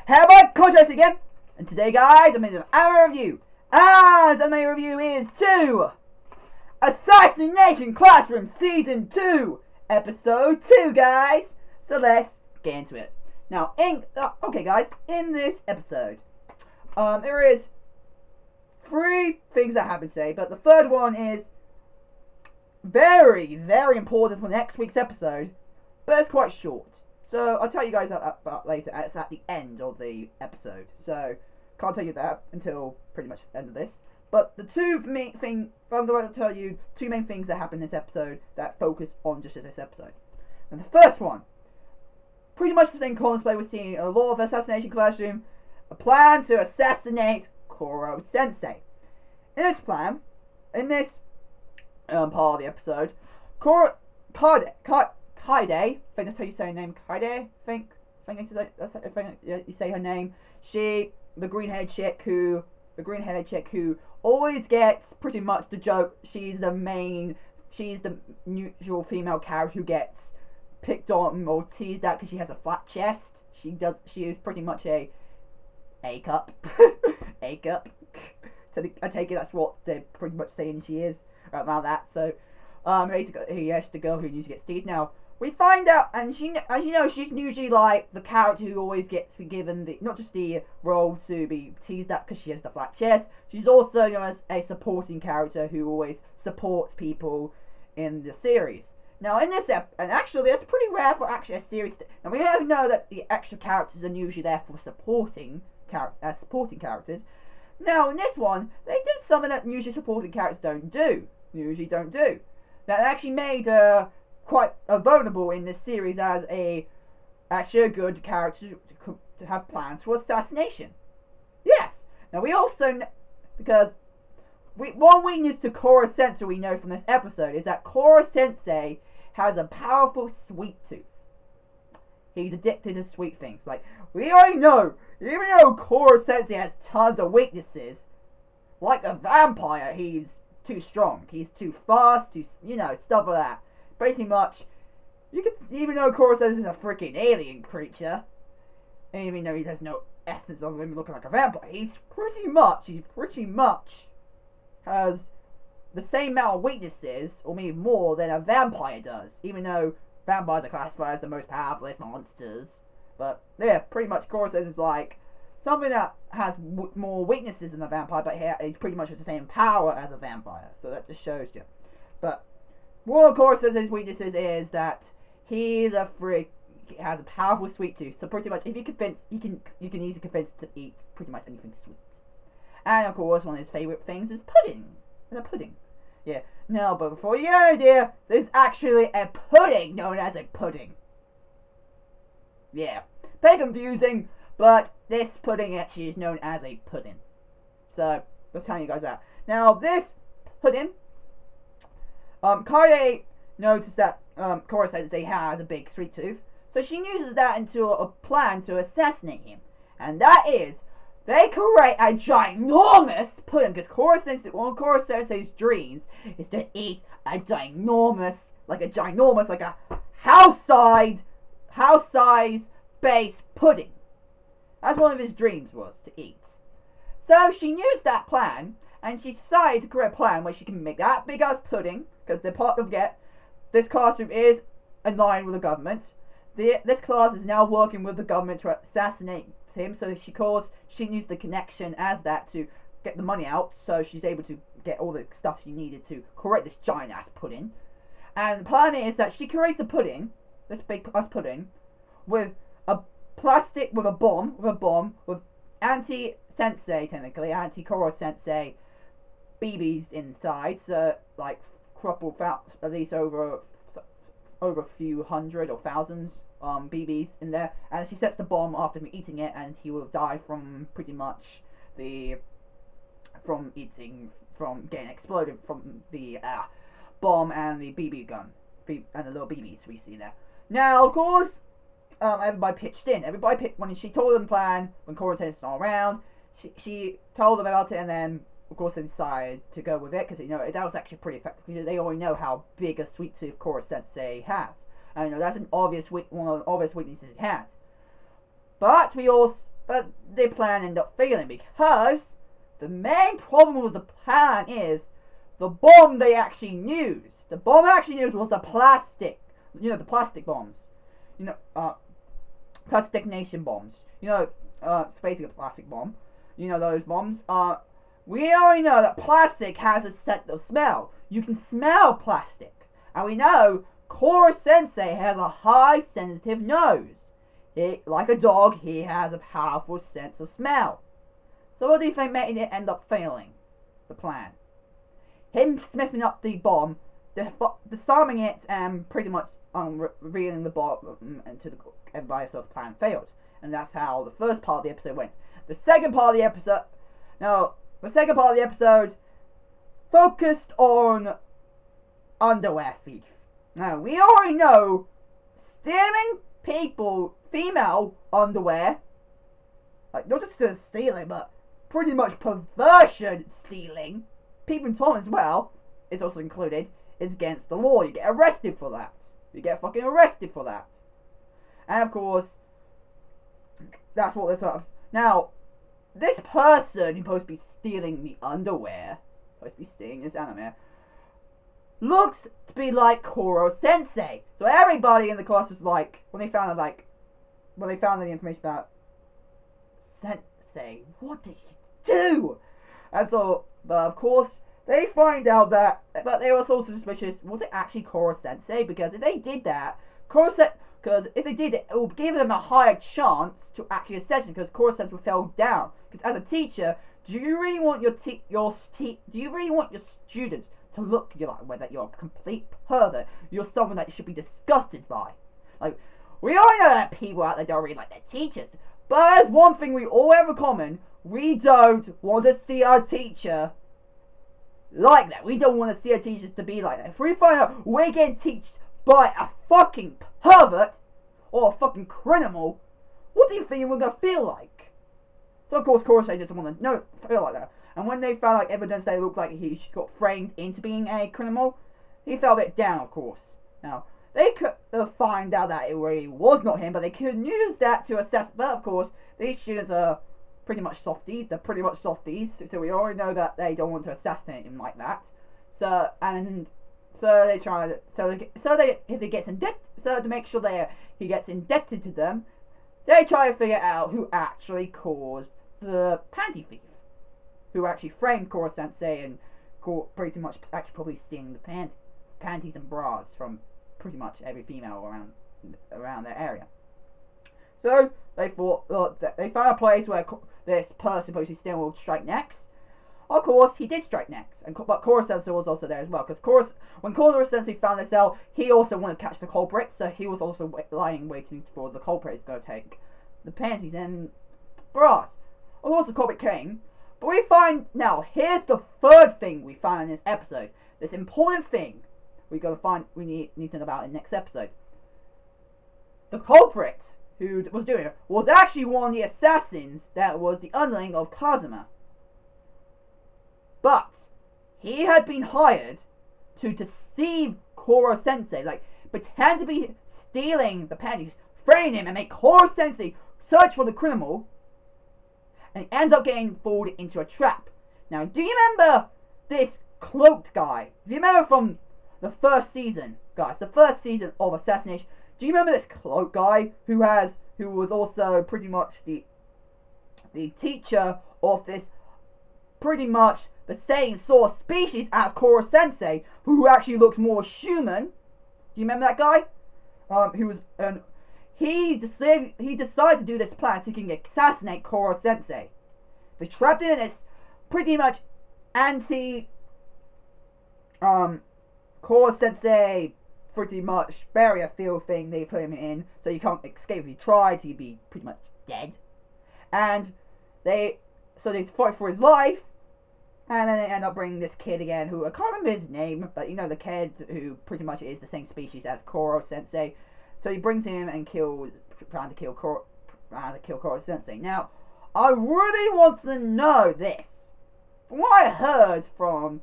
Hello, Contrast again, and today, guys, I'm making an anime review. As anime review is to Assassination Classroom Season 2, Episode 2, guys. So let's get into it. Now, okay, guys, in this episode, there is 3 things that happen today, but the third one is very, very important for next week's episode, but it's quite short. So I'll tell you guys about later. It's at the end of the episode, so can't tell you that until pretty much the end of this. But the I'm going to tell you 2 main things that happen in this episode that focus on just this episode. And the first one, pretty much the same cosplay we're seeing in a lot of Assassination Classroom, a plan to assassinate Koro Sensei. In this plan, in this part of the episode, Kaide, I think that's how you say her name. Kaide, I think you say her name. The green-headed chick who always gets pretty much the joke. She's the usual female character who gets picked on or teased at because she has a flat chest. She is pretty much a cup. A cup. I take it that's what they're pretty much saying she is about that. So, basically, yes, the girl who usually gets teased. Now, we find out, and as you know, she's usually like the character who always gets given not just the role to be teased at because she has the flat chest. She's also known as a supporting character who always supports people in the series. Now, in this and actually, it's pretty rare for actually a series. And we know that the extra characters are usually there for supporting characters. Now, in this one, they did something that usually supporting characters don't do. That actually made quite vulnerable in this series as actually a good character to have plans for assassination. Yes. Now we also because one weakness to Koro Sensei we know from this episode is that Koro Sensei has a powerful sweet tooth. He's addicted to sweet things. Like we already know, even though Koro Sensei has tons of weaknesses, like a vampire, he's too strong. He's too fast. Stuff like that. Pretty much, even though Koro Sensei is a freaking alien creature, and even though he has no essence of him looking like a vampire, he pretty much has the same amount of weaknesses, or maybe more, than a vampire does. Even though vampires are classified as the most powerful monsters, but yeah, pretty much Koro Sensei is like something that has more weaknesses than a vampire, but he's pretty much has the same power as a vampire. So that just shows you. But one of Koro Sensei's weaknesses is that he has a powerful sweet tooth. So pretty much, if you convince, you can easily convince to eat pretty much anything sweet. And of course, one of his favorite things is pudding. Yeah. Now, but before you get an idea, there's actually a pudding known as a pudding. Yeah, very confusing, but this pudding actually is known as a pudding. So let's tell you guys that. Now, this pudding. Kaide noticed that Koro Sensei has a big sweet tooth, so she uses that into a plan to assassinate him. And that is, they create a ginormous pudding, because one of Koro Sensei's dreams is to eat a ginormous, like a house-size base pudding. That's one of his dreams was to eat. So she used that plan, and she decided to create a plan where she can make that big ass pudding. Because the part of this classroom is in line with the government. This class is now working with the government to assassinate him. So she used the connection as that to get the money out. So she's able to get all the stuff she needed to create this giant ass pudding. And the plan is that she creates a pudding, this big ass pudding, with a bomb with anti-Koro Sensei BBs inside. So like couple at least over a few hundred or thousands BBs in there, and she sets the bomb after eating it, and he will die from pretty much from getting exploded from the bomb and the BB gun and the little BBs we see there. Now, of course, everybody pitched in. When she told them the plan, when Koro Sensei's not around, she told them about it, and then of course, they decided to go with it because that was actually pretty effective. Because they already know how big a sweet tooth Koro Sensei has, and that's one of the obvious weaknesses he has. But we also But the plan ended up failing because the main problem with the plan is the bomb they actually used. The bomb they actually used was the plastic. You know, the plastic bombs. You know, Assassination bombs. You know, it's basically a plastic bomb. You know those bombs. We already know that plastic has a scent of smell. You can smell plastic. And we know Koro Sensei has a high sensitive nose. Like a dog, he has a powerful sense of smell. So what do you think made it end up failing? The plan. Him smithing up the bomb, disarming it, and pretty much revealing the bomb into everybody else's plan failed. And that's how the first part of the episode went. The second part of the episode focused on underwear thief. Now, we already know stealing female underwear, like not just stealing, but pretty much perversion stealing, peeping Tom as well, is also included, is against the law. You get arrested for that. You get fucking arrested for that. And of course, that's what this is. Now, this person who's supposed to be stealing the underwear, supposed to be stealing this anime, looks to be like Koro Sensei. So everybody in the class was like, when they found the information about Sensei, what did he do? And so, but of course, they find out that, but they were also suspicious, was it actually Koro Sensei? Because if they did that, because if they did it, it would give them a higher chance to actually assess it, because Koro Sensei fell down. Because as a teacher, do you really want your students to look like whether you're a complete pervert, you're someone that you should be disgusted by? Like, we all know that people out there don't really like their teachers, but there's one thing we all have in common: we don't want to see our teacher like that. We don't want to see our teachers to be like that. If we find out we're getting taught by a fucking pervert or a fucking criminal, what do you think we're gonna feel like? So of course, Koro doesn't want to feel like that. And when they found evidence that it looked like he got framed into being a criminal, he fell a bit down, of course. Now, they could find out that it really was not him, but they could use that to assess. But of course, these students are pretty much softies. They're pretty much softies, so we already know that they don't want to assassinate him like that. So they try to, if he gets indicted, so to make sure he gets indicted to them, they try to figure out who actually caused the panty thief, who actually framed Koro Sensei and pretty much actually probably stealing the panties and bras from pretty much every female around their area. So they thought they found a place where this person supposedly still would strike next. Of course, he did strike next, but Koro Sensei was also there as well. Because when Koro Sensei found this out, he also wanted to catch the culprit, so he was also waiting for the culprit to go take the panties and bras. Of course, the culprit came, but we find now. Here's the third thing we find in this episode. This important thing we need to know about in the next episode. The culprit who was doing it was actually one of the assassins that was the underling of Kazuma. But he had been hired to deceive Koro Sensei, like pretend to be stealing the panties, frame him, and make Koro Sensei search for the criminal, and ends up getting pulled into a trap. Now, do you remember this cloaked guy? Do you remember from the first season, guys? The first season of Assassination. Do you remember this cloaked guy who was also pretty much the teacher of this pretty much the same sort of species as Koro Sensei, who actually looks more human? Do you remember that guy? He decided to do this plan so he can assassinate Koro Sensei. They trapped him in this pretty much Koro Sensei pretty much barrier field thing they put him in, so you can't escape. If he tried, he'd be pretty much dead. And they fight for his life. And then they end up bringing this kid again, who I can't remember his name, but you know, the kid who pretty much is the same species as Koro Sensei. So he brings him and trying to kill Koro Sensei. Now, I really want to know this. From what I heard from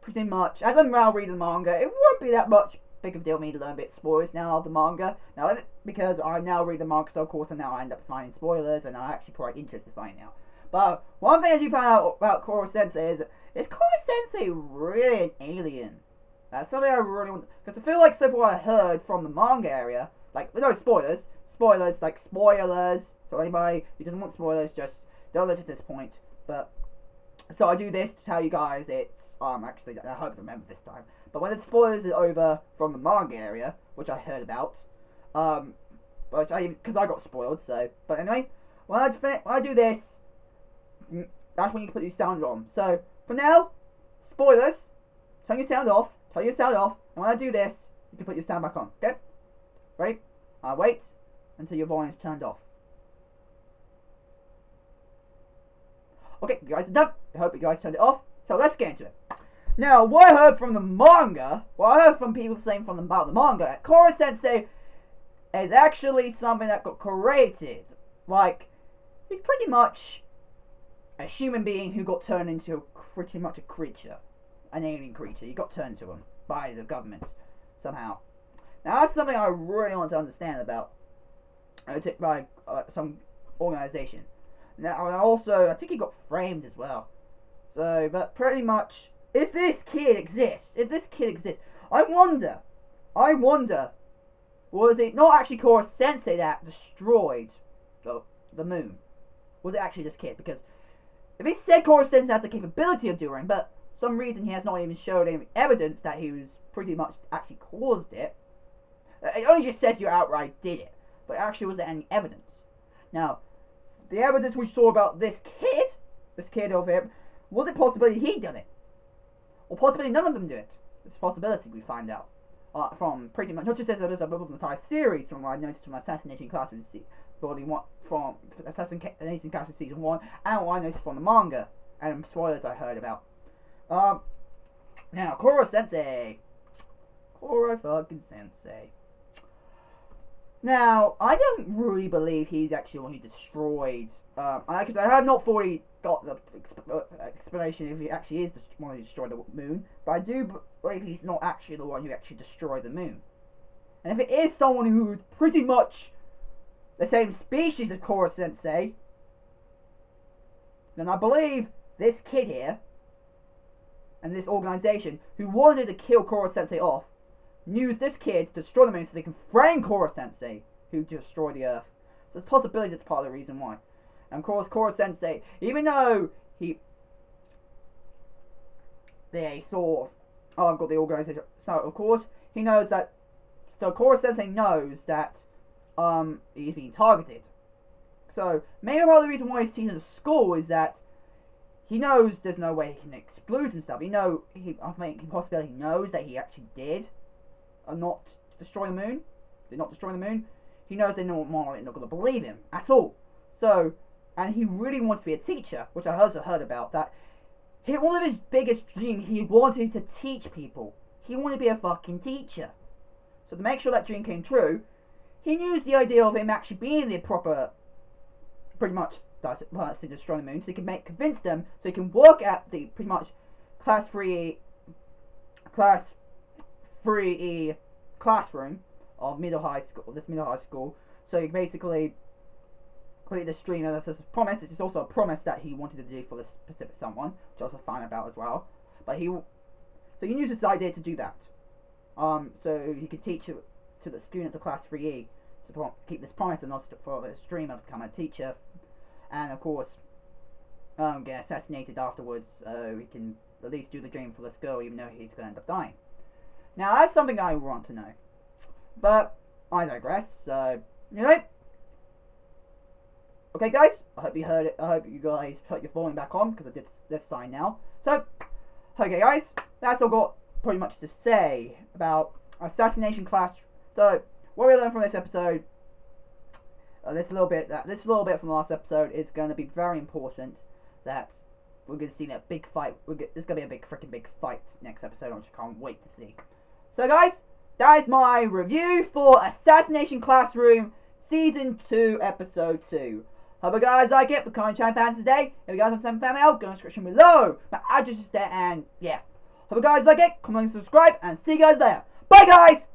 pretty much, as I'm now reading the manga, it won't be that much big of a deal for me to learn a bit of spoilers now of the manga. Now, because I now read the manga, so of course, and now I end up finding spoilers, and I'm actually quite interested in finding out. But one thing I do find out about Koro Sensei is Koro Sensei really an alien? That's something I really want, because I feel like so far I heard from the manga area, like, no spoilers, like spoilers, so anybody who doesn't want spoilers, just don't listen to this point, but, so I do this to tell you guys it's, actually, I hope I remember this time, but when the spoilers are over from the manga area, which I heard about, because I got spoiled, so, but anyway, when I do this, that's when you can put your sound on. So, for now, spoilers, turn your sound off, and when I do this, you can put your sound back on, okay? Ready? I'll wait until your volume is turned off. Okay, you guys are done. I hope you guys turned it off, so let's get into it. Now, what I heard from the manga, what I heard from people saying about the manga, Koro Sensei is actually something that got created. Like, he's pretty much a human being who got turned into pretty much a creature. An alien creature. He got turned to him by the government, somehow. Now, that's something I really want to understand about. By some organization. Now, also, I think he got framed as well. So, but pretty much, if this kid exists, I wonder, was it not actually Koro Sensei that destroyed the moon? Was it actually this kid? Because if he said Koro Sensei has the capability of doing, but for some reason he has not even showed any evidence that he was pretty much actually caused it. It only just says you outright did it, but actually was there any evidence? Now, the evidence we saw about this kid over here, was it possibility he done it? Or possibly none of them did it? It's a possibility we find out. From pretty much, not just as a the entire series, from what I noticed from Assassination Classroom from Assassination Classroom Season 1, and what I noticed from the manga, and spoilers I heard about. Now, Koro fucking Sensei. Now, I don't really believe he's actually the one who destroyed, because I have not fully got the explanation if he actually is the one who destroyed the moon, but I do believe he's not actually the one who actually destroyed the moon. And if it is someone who's pretty much the same species as Koro Sensei, then I believe this kid here, and this organization, who wanted to kill Koro Sensei off, used this kid to destroy the moon so they can frame Koro Sensei, who destroyed the Earth. So there's a possibility that's part of the reason why. And of course, Koro Sensei, even though they sort of got the organization, so of course he knows that. So Koro Sensei knows that he's being targeted. So maybe part of the reason why he's seen in the school is that he knows there's no way he can exclude himself. I think possibility he knows that he actually did not destroy the moon. Did not destroy the moon. He knows they're not going to believe him at all. So, and he really wants to be a teacher, which I also heard about. That one of his biggest dreams, he wanted to teach people. He wanted to be a fucking teacher. So to make sure that dream came true, he used the idea of him actually being the proper, pretty much, to destroy the moon, so he can convince them, so he can work at the pretty much class 3E classroom of middle high school. So he basically complete this dream, and that's a promise. It's also a promise that he wanted to do for this specific someone, which I also find about as well. But he used this idea to do that. So he could teach it to the students of class 3E to keep this promise, and also for this dream of becoming a teacher. And of course, get assassinated afterwards, so he can at least do the dream for this girl, even though he's going to end up dying. Now, that's something I want to know. But, I digress, so, okay guys, I hope you heard it, I hope you guys put your volume back on, because I did this sign now. So, okay guys, that's all got pretty much to say about Assassination Class. So, what we learned from this episode, this little bit from the last episode is going to be very important. That we're going to see that big fight. There's going to be a freaking big fight next episode, which I can't wait to see. So, guys, that is my review for Assassination Classroom Season 2, Episode 2. Hope you guys like it. Become channel fans today. If you guys want some fan mail, go in the description below. My address is there, and yeah. Hope you guys like it. Comment and subscribe, and see you guys there. Bye, guys.